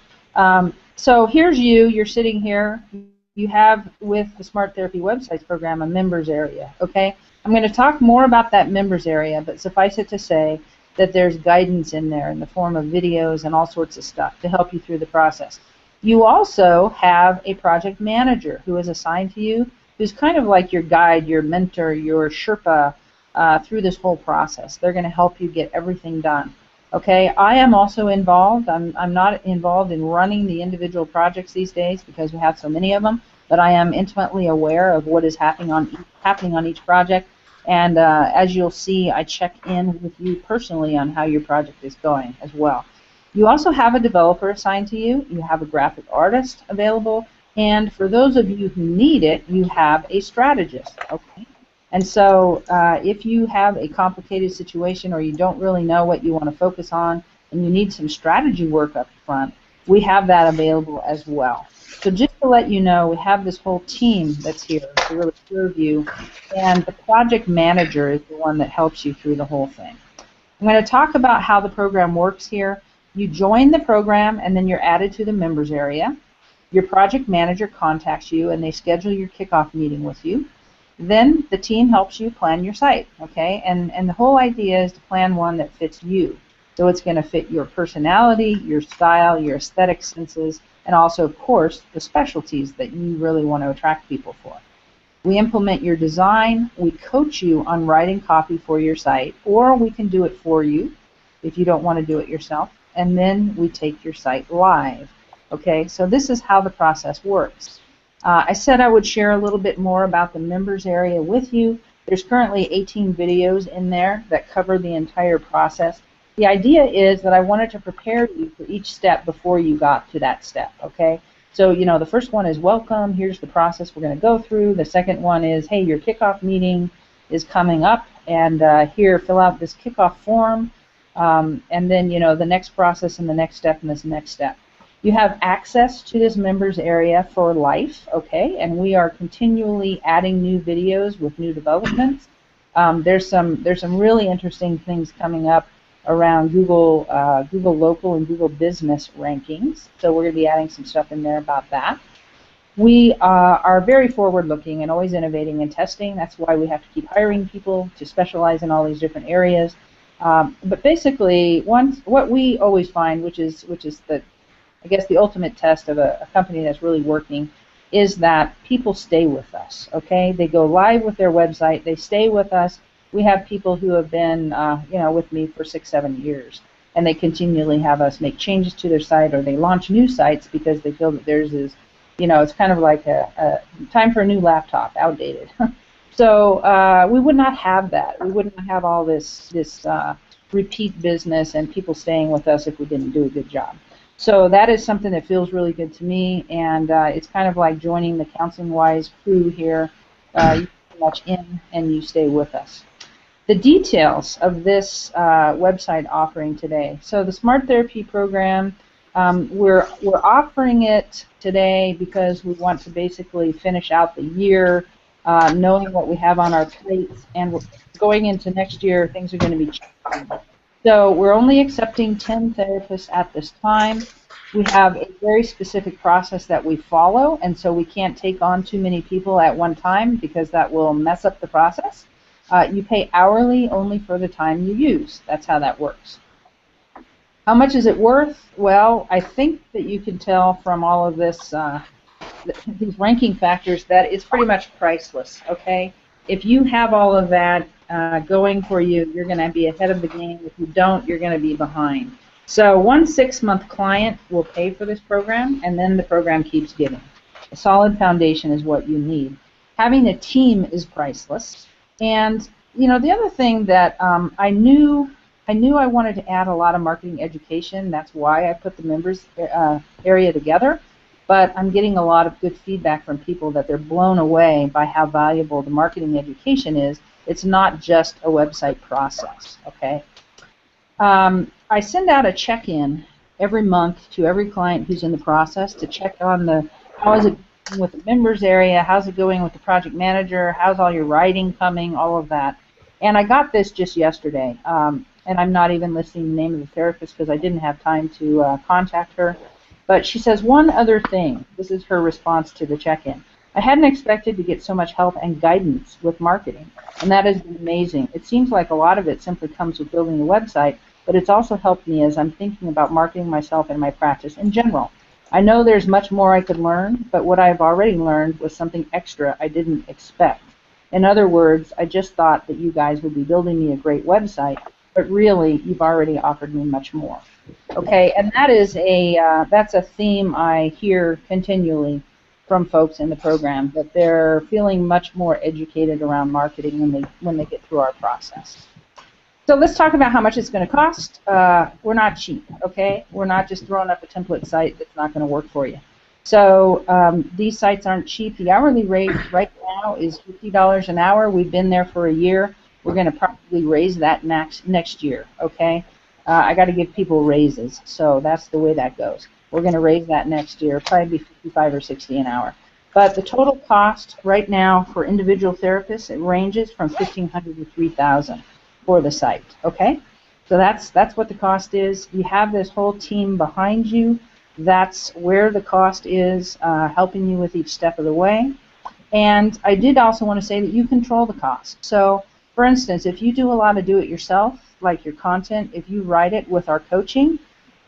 So here's you're sitting here. You have, with the Smart Therapy Websites program, a members area, okay? I'm going to talk more about that members area, but suffice it to say that there's guidance in there in the form of videos and all sorts of stuff to help you through the process. You also have a project manager who is assigned to you, who's kind of like your guide, your mentor, your Sherpa through this whole process. They're going to help you get everything done. Okay, I am also involved. I'm not involved in running the individual projects these days because we have so many of them, but I am intimately aware of what is happening on each project. And as you'll see, I check in with you personally on how your project is going as well. You also have a developer assigned to you. You have a graphic artist available. And for those of you who need it, you have a strategist. Okay. And so if you have a complicated situation or you don't really know what you want to focus on and you need some strategy work up front, we have that available as well. So just to let you know, we have this whole team that's here to really serve you, and the project manager is the one that helps you through the whole thing. I'm going to talk about how the program works here. You join the program and then you're added to the members area. Your project manager contacts you and they schedule your kickoff meeting with you. Then the team helps you plan your site, okay? And the whole idea is to plan one that fits you. So it's going to fit your personality, your style, your aesthetic senses, and also, of course, the specialties that you really want to attract people for. We implement your design. We coach you on writing copy for your site, or we can do it for you if you don't want to do it yourself. And then we take your site live, okay? So this is how the process works. I said I would share a little bit more about the members area with you. There's currently 18 videos in there that cover the entire process. The idea is that I wanted to prepare you for each step before you got to that step, okay? So, you know, the first one is welcome, here's the process we're going to go through. The second one is, hey, your kickoff meeting is coming up, and here, fill out this kickoff form, and then, you know, the next process and the next step and this next step. You have access to this members area for life, okay, and we are continually adding new videos with new developments. There's some really interesting things coming up around Google Local and Google Business rankings, so we're going to be adding some stuff in there about that. We are very forward-looking and always innovating and testing. That's why we have to keep hiring people to specialize in all these different areas. But basically, what we always find, which is I guess the ultimate test of a company that's really working, is that people stay with us, okay? They go live with their website, they stay with us. We have people who have been you know, with me for 6-7 years, and they continually have us make changes to their site, or they launch new sites because they feel that theirs is, you know, it's kind of like a time for a new laptop, outdated. So we would not have that. We wouldn't have all this repeat business and people staying with us if we didn't do a good job. So that is something that feels really good to me, and it's kind of like joining the Counseling Wise crew here. You pretty much in and you stay with us. The details of this website offering today. So the Smart Therapy program, we're offering it today because we want to basically finish out the year knowing what we have on our plates, and going into next year, things are going to be changing. So we're only accepting 10 therapists at this time. We have a very specific process that we follow, and so we can't take on too many people at one time because that will mess up the process. You pay hourly only for the time you use. That's how that works. How much is it worth? Well, I think that you can tell from all of this, these ranking factors, that it's pretty much priceless, okay? If you have all of that going for you, you're going to be ahead of the game. If you don't, you're going to be behind. So one 6-month client will pay for this program, and then the program keeps giving. A solid foundation is what you need. Having a team is priceless. And you know, the other thing that I knew I wanted to add a lot of marketing education. That's why I put the members area together. But I'm getting a lot of good feedback from people that they're blown away by how valuable the marketing education is. It's not just a website process, okay? I send out a check-in every month to every client who's in the process to check on how is it going with the members area, how's it going with the project manager, how's all your writing coming, all of that. And I got this just yesterday, and I'm not even listing the name of the therapist because I didn't have time to contact her. But she says one other thing. This is her response to the check-in. I I hadn't expected to get so much help and guidance with marketing, and that has been amazing. It seems like a lot of it simply comes with building a website, but it's also helped me as I'm thinking about marketing myself and my practice in general. I know there's much more I could learn, but what I've already learned was something extra I didn't expect. In other words, I just thought that you guys would be building me a great website, but really, you've already offered me much more. Okay, and that is that's a theme I hear continually from folks in the program, that they're feeling much more educated around marketing when they get through our process. So let's talk about how much it's going to cost. We're not cheap, okay? We're not just throwing up a template site that's not going to work for you. So these sites aren't cheap. The hourly rate right now is $50 an hour. We've been there for a year. We're going to probably raise that next year, okay? I got to give people raises, so that's the way that goes. We're going to raise that next year, probably be 55 or 60 an hour. But the total cost right now for individual therapists, it ranges from $1,500 to $3,000 for the site, okay? So that's what the cost is. You have this whole team behind you. That's where the cost is, helping you with each step of the way. And I did also want to say that you control the cost. So, for instance, if you do a lot of do-it-yourself, like your content, if you write it with our coaching,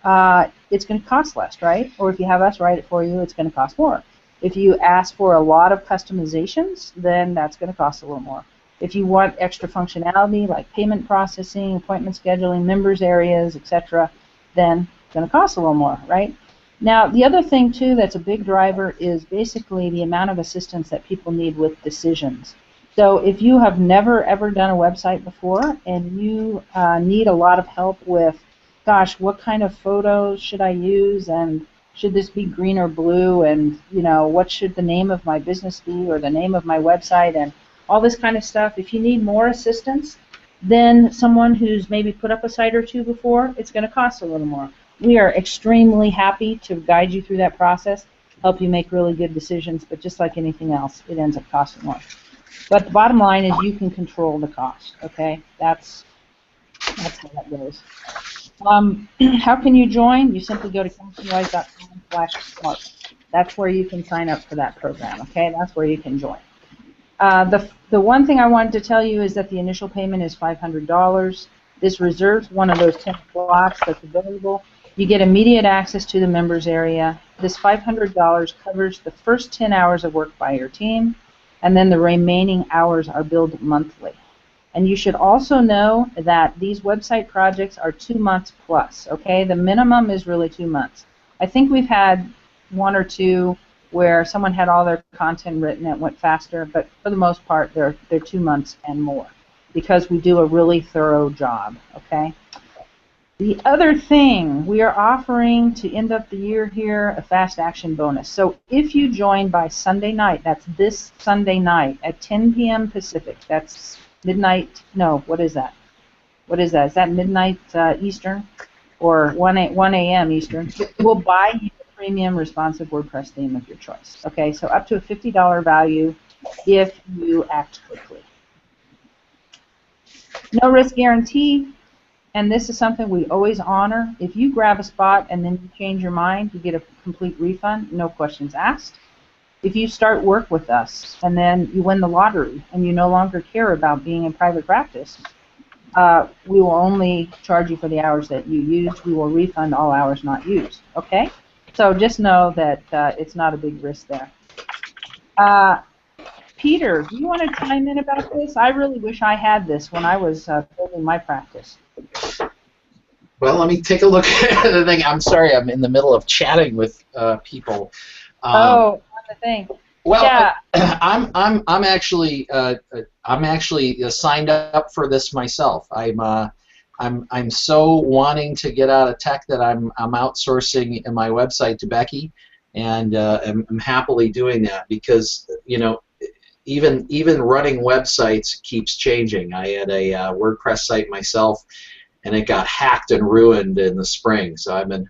it's going to cost less, right? Or if you have us write it for you, it's going to cost more. If you ask for a lot of customizations, then that's going to cost a little more. If you want extra functionality like payment processing, appointment scheduling, members areas, etc., then it's going to cost a little more, right? Now, the other thing, too, that's a big driver is basically the amount of assistance that people need with decisions. So if you have never, ever done a website before and you need a lot of help with, gosh, what kind of photos should I use, and should this be green or blue, and, you know, what should the name of my business be or the name of my website, and all this kind of stuff, if you need more assistance than someone who's maybe put up a site or two before, it's going to cost a little more. We are extremely happy to guide you through that process, help you make really good decisions, but just like anything else, it ends up costing more. But the bottom line is you can control the cost, okay? That's how that goes. How can you join? You simply go to counselingwise.com/smart. That's where you can sign up for that program, okay? That's where you can join. The one thing I wanted to tell you is that the initial payment is $500. This reserves one of those 10 slots that's available. You get immediate access to the members area. This $500 covers the first 10 hours of work by your team, and then the remaining hours are billed monthly. And you should also know that these website projects are 2 months plus, okay? The minimum is really 2 months. I think we've had one or two where someone had all their content written, it went faster, but for the most part, they're 2 months and more because we do a really thorough job, okay? The other thing, we are offering to end up the year here a fast action bonus. So if you join by Sunday night, that's this Sunday night at 10 p.m. Pacific, that's midnight, no, what is that? What is that? Is that midnight Eastern or 1 a.m. Eastern? We'll buy you a premium responsive WordPress theme of your choice. Okay, so up to a $50 value if you act quickly. No risk guarantee, and this is something we always honor. If you grab a spot and then you change your mind, you get a complete refund, no questions asked. If you start work with us and then you win the lottery and you no longer care about being in private practice, we will only charge you for the hours that you used. We will refund all hours not used, okay? So just know that it's not a big risk there. Peter, do you want to chime in about this? I really wish I had this when I was building my practice. Well, let me take a look at the thing. I'm sorry, I'm in the middle of chatting with people. On the thing. Well, yeah. I'm actually signed up for this myself. I'm so wanting to get out of tech that I'm outsourcing my website to Becky, and I'm happily doing that because, you know, even running websites keeps changing. I had a WordPress site myself, and it got hacked and ruined in the spring. So I've been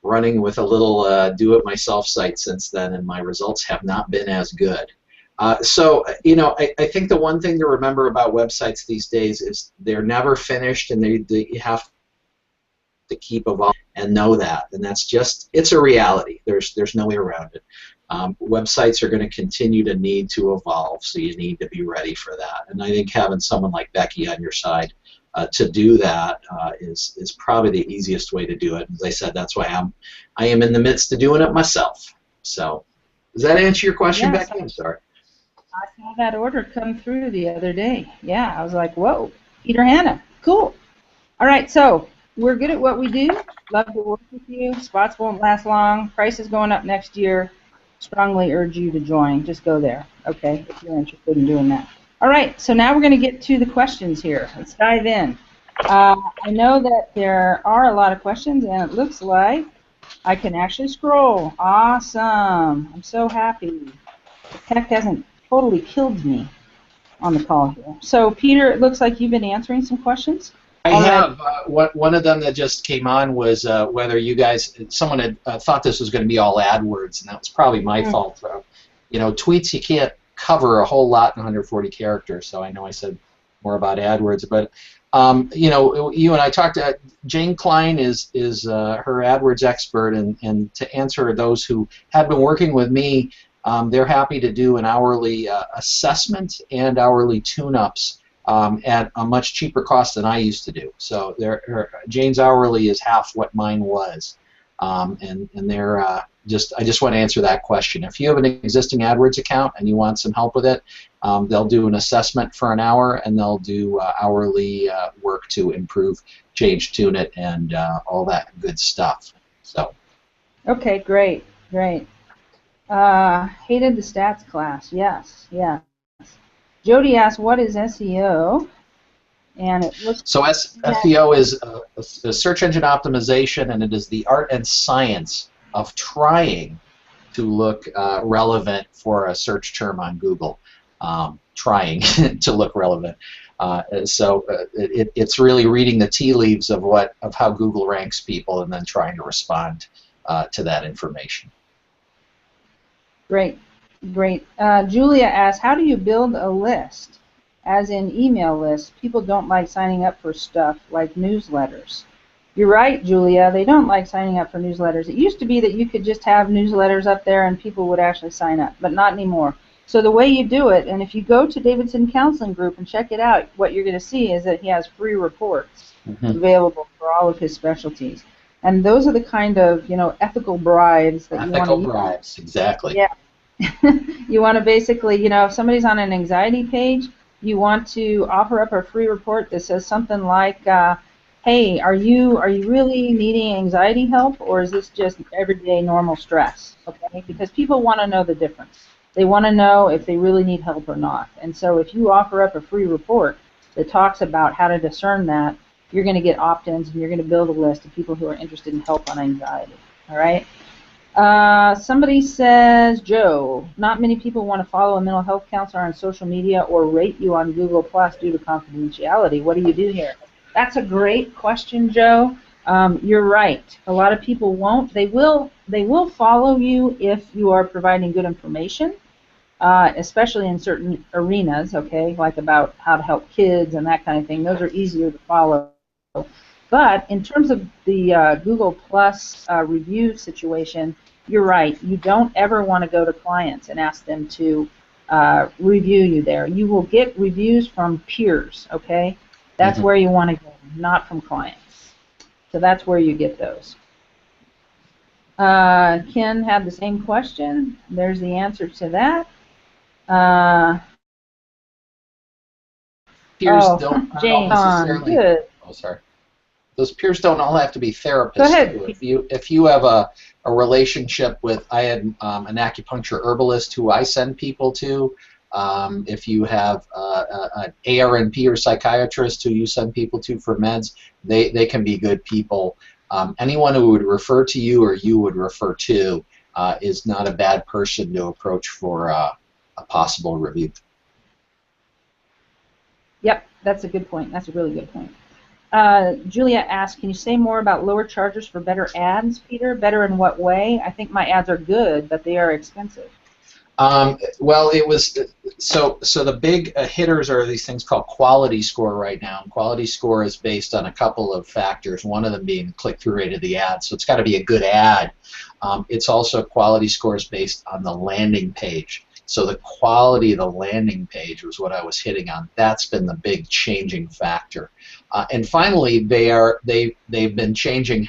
running with a little do-it-myself site since then, and my results have not been as good. So, you know, I think the one thing to remember about websites these days is they're never finished, and you have to keep evolving and know that. And that's just, it's a reality. There's no way around it. Websites are going to continue to need to evolve, so you need to be ready for that. And I think having someone like Becky on your side to do that is probably the easiest way to do it. As I said, that's why I am in the midst of doing it myself. So, does that answer your question, Yes, Becky? I'm sorry. I saw that order come through the other day. Yeah, I was like, whoa, Peter Hanna, cool. All right, so we're good at what we do. Love to work with you. Spots won't last long. Price is going up next year. Strongly urge you to join. Just go there, okay, if you're interested in doing that. All right, so now we're going to get to the questions here. Let's dive in. I know that there are a lot of questions, and it looks like I can actually scroll. Awesome. I'm so happy. Tech hasn't totally killed me on the call here. So, Peter, it looks like you've been answering some questions. I have. One of them that just came on was whether you guys, someone had thought this was going to be all AdWords, and that was probably my fault. You know, tweets, you can't cover a whole lot in 140 characters, so I know I said more about AdWords. But, you know, you and I talked to Jane Klein is her AdWords expert, and to answer those who have been working with me, they're happy to do an hourly assessment and hourly tune-ups at a much cheaper cost than I used to do. So Jane's hourly is half what mine was, and they're I just want to answer that question. If you have an existing AdWords account and you want some help with it, they'll do an assessment for an hour, and they'll do hourly work to improve, change, tune it, and all that good stuff. So. Okay, great, great. Hated the stats class. Yes, yes. Jody asked, "What is SEO?" And it looks. So SEO is a search engine optimization, and it is the art and science of trying to look relevant for a search term on Google. Trying to look relevant. It's really reading the tea leaves of how Google ranks people, and then trying to respond to that information. Great, great. Julia asks, how do you build a list, as in email lists? People don't like signing up for stuff like newsletters. You're right, Julia. They don't like signing up for newsletters. It used to be that you could just have newsletters up there and people would actually sign up, but not anymore. So the way you do it, and if you go to Davidson Counseling Group and check it out, what you're going to see is that he has free reports available for all of his specialties. And those are the kind of, you know, ethical bribes that you want to use. Ethical bribes, exactly. Yeah. You want to basically, you know, if somebody's on an anxiety page, you want to offer up a free report that says something like, hey, are you really needing anxiety help, or is this just everyday normal stress? Okay, because people want to know the difference. They want to know if they really need help or not. And so if you offer up a free report that talks about how to discern that, you're going to get opt-ins, and you're going to build a list of people who are interested in help on anxiety. All right? Somebody says, Joe, not many people want to follow a mental health counselor on social media or rate you on Google Plus due to confidentiality. What do you do here? That's a great question, Joe. You're right. A lot of people won't. They will follow you if you are providing good information, especially in certain arenas, okay, like about how to help kids and that kind of thing. Those are easier to follow. But in terms of the Google Plus review situation, you're right. You don't ever want to go to clients and ask them to review you there. You will get reviews from peers, okay? That's where you want to go, not from clients. So that's where you get those. Ken had the same question. There's the answer to that. Peers don't Jane, necessarily. good. Oh, sorry. Those peers don't all have to be therapists. Go ahead. If you have a relationship with, I had an acupuncture herbalist who I send people to. If you have an ARNP or psychiatrist who you send people to for meds, they can be good people. Anyone who would refer to you or you would refer to is not a bad person to approach for a possible review. Yep, that's a good point. That's a really good point. Julia asked, can you say more about lower charges for better ads, Peter? Better in what way? I think my ads are good, but they are expensive. Well, it was so the big hitters are these things called quality score right now. And quality score is based on a couple of factors. One of them being click-through rate of the ad. So it's got to be a good ad. It's also quality scores based on the landing page. So the quality of the landing page was what I was hitting on. That's been the big changing factor. And finally, they've been changing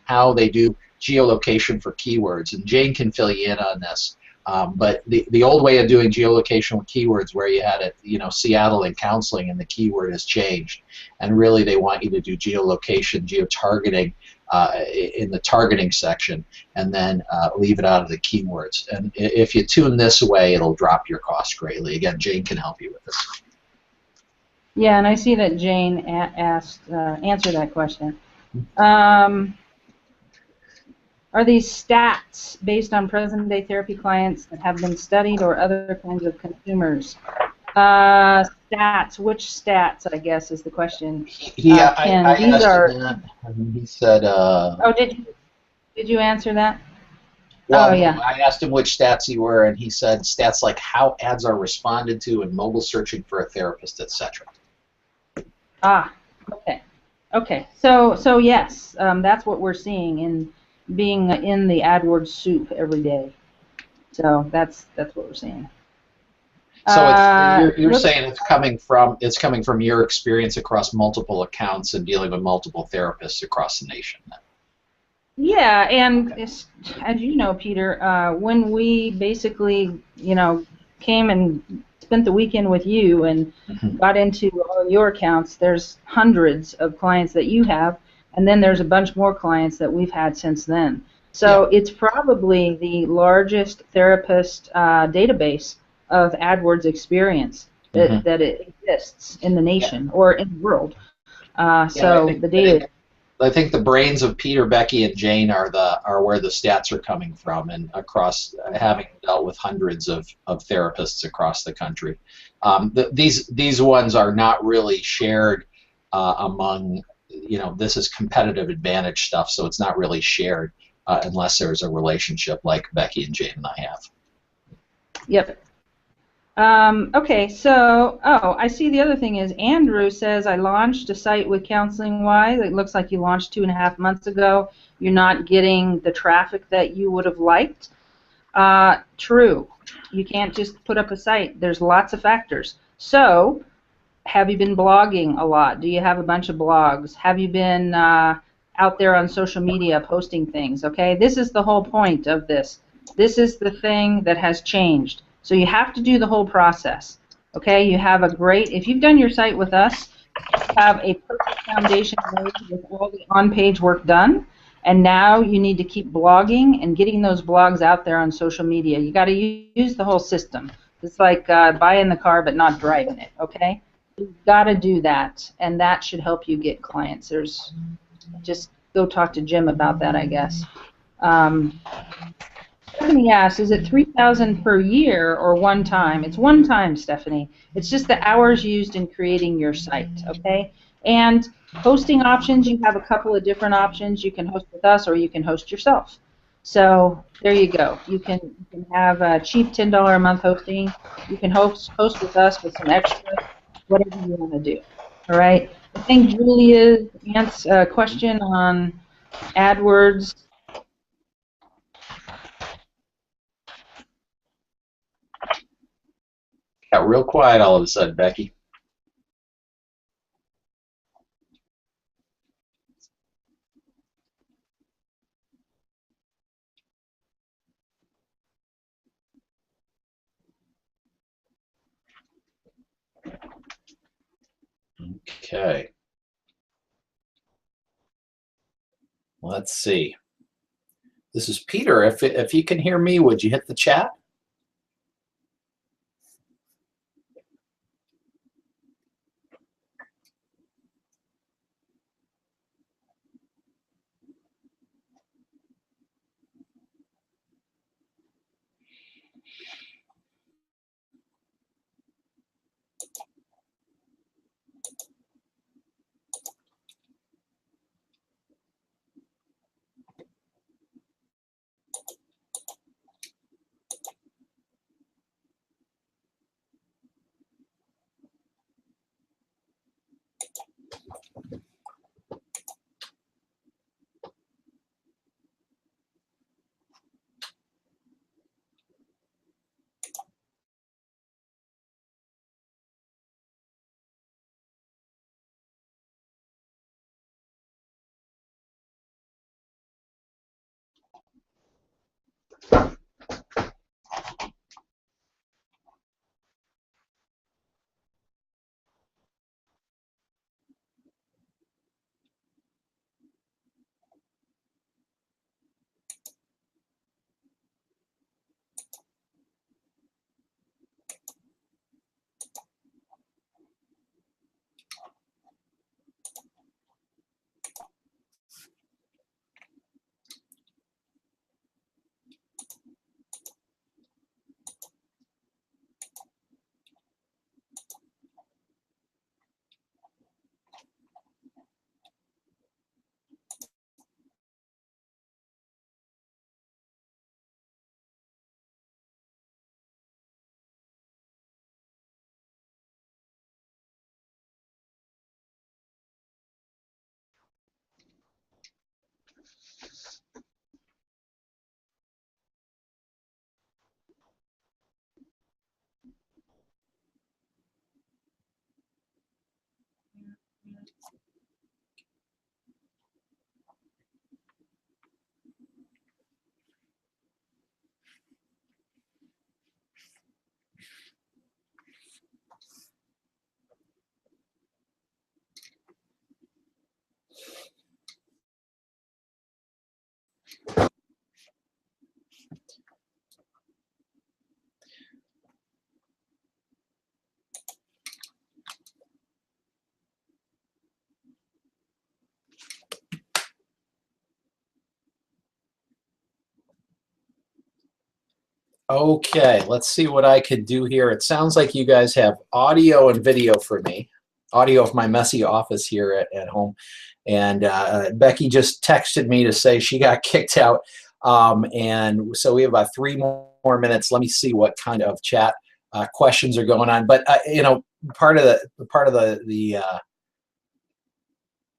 how they do geolocation for keywords. And Jane can fill you in on this. But the old way of doing geolocation with keywords, where you had it, Seattle and counseling, and the keyword has changed, and really they want you to do geolocation, geotargeting in the targeting section, and then leave it out of the keywords. And if you tune this away, it'll drop your cost greatly. Again, Jane can help you with this. Yeah, and I see that Jane answered that question. Are these stats based on present-day therapy clients that have been studied or other kinds of consumers? Stats, which stats, I guess, is the question. Yeah, I asked him that, and he said... oh, did you answer that? Well, oh, yeah. I asked him which stats he were, and he said stats like how ads are responded to in mobile searching for a therapist, etc. Ah, okay. Okay, so yes, that's what we're seeing in being in the AdWords soup every day. So that's what we're seeing. So you're saying it's coming from your experience across multiple accounts and dealing with multiple therapists across the nation. Then. Yeah, and as you know, Peter, when we basically came and spent the weekend with you and got into all your accounts, there's hundreds of clients that you have, and then there's a bunch more clients that we've had since then. So it's probably the largest therapist database of AdWords experience that it exists in the nation or in the world. So the data. I think the brains of Peter, Becky, and Jane are where the stats are coming from, and across having dealt with hundreds of therapists across the country. These ones are not really shared among, this is competitive advantage stuff, so it's not really shared unless there's a relationship like Becky and Jane and I have. Yep. Okay, so, I see the other thing is Andrew says, I launched a site with Counseling Wise. It looks like you launched 2.5 months ago. You're not getting the traffic that you would have liked. True. You can't just put up a site. There's lots of factors. So, have you been blogging a lot? Do you have a bunch of blogs? Have you been out there on social media posting things? Okay, this is the whole point of this. This is the thing that has changed. So you have to do the whole process. Okay, you have if you've done your site with us, you have a perfect foundation laid with all the on-page work done, and now you need to keep blogging and getting those blogs out there on social media. You got to use the whole system. It's like buying the car but not driving it, okay? You've got to do that, and that should help you get clients. Just go talk to Jim about that, I guess. Stephanie asks, is it $3,000 per year or one time? It's one time, Stephanie. It's just the hours used in creating your site, okay? And hosting options, you have a couple of different options. You can host with us or you can host yourself. So there you go. You can have a cheap $10 a month hosting. You can host with us with some extra, whatever you want to do. All right? I think Julia's question on AdWords. Got real quiet all of a sudden, Becky. Okay. Let's see. This is Peter. If you can hear me, would you hit the chat? Okay, let's see what I could do here. It sounds like you guys have audio and video for me. Audio of my messy office here at home. And Becky just texted me to say she got kicked out. And so we have about 3 more minutes. Let me see what kind of chat questions are going on. But you know, part of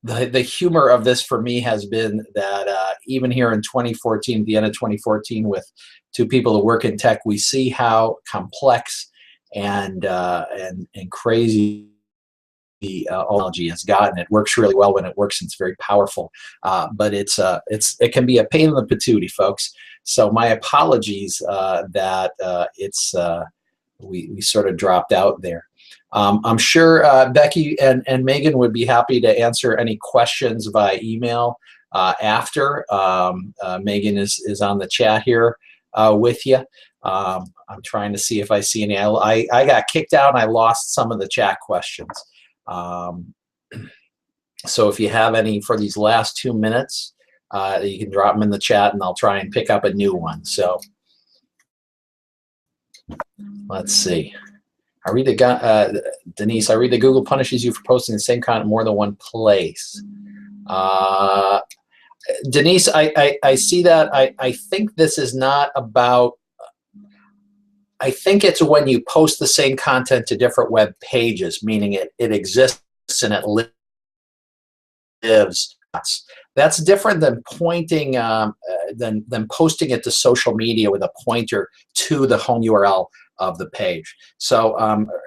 the humor of this for me has been that even here in 2014, the end of 2014, with 2 people who work in tech, we see how complex and crazy the technology has gotten. It works really well when it works, and it's very powerful. But it can be a pain in the patootie, folks. So my apologies that we sort of dropped out there. I'm sure Becky and Megan would be happy to answer any questions via email after. Megan is on the chat here with you. I'm trying to see if I see any. I got kicked out and I lost some of the chat questions. So if you have any for these last 2 minutes, you can drop them in the chat and I'll try and pick up a new one. So let's see. I read Denise, I read that Google punishes you for posting the same content more than one place. Denise, I see that. I think this is not about, I think it's when you post the same content to different web pages, meaning it exists and it lives. That's different than pointing, than posting it to social media with a pointer to the home URL of the page. So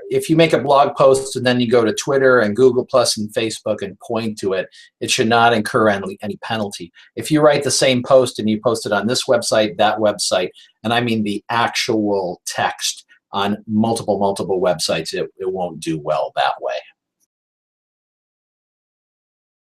if you make a blog post and then you go to Twitter and Google Plus and Facebook and point to it, it should not incur any penalty. If you write the same post and you post it on this website, that website, and I mean the actual text on multiple websites, it won't do well that way.